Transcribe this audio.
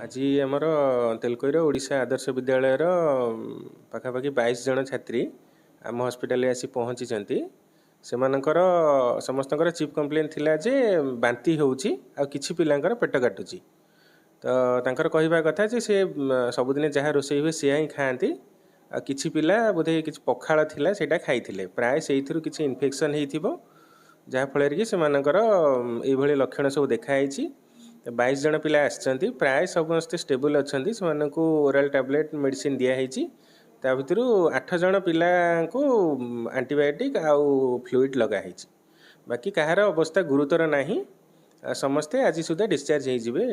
आज आमर तेलकोईर ओडिशा आदर्श विद्यालय पाखापाखि 22 जन छात्री आम हॉस्पिटल आसी पहुँची से समस्त चीफ कंप्लेन थिला जे बांती होउची आ किछि पिलांकर पेट काटुची तो तांकर कहवा कथा जे से सबुदिन जहाँ रोषे हुए सी ही खाती आ किछि पिला बोधे किछि पखाळ थिला सेटा खाइथिले प्राय सेइथिरु किछि इन्फेक्शन हेइथिबो जहाँफल कि से ये लक्षण सब देखाई 22 जन पिला आसछन्ति प्राय समस्ते स्टेबल अच्छी से ओराल टैबलेट मेडिसिन दिखाई ता भर 8 जन पिला को एंटीबायोटिक आउ फ्लूइड लगाई बाकी कहार अवस्था गुरुतर नहीं समस्ते आज सुधा डिस्चार्ज हो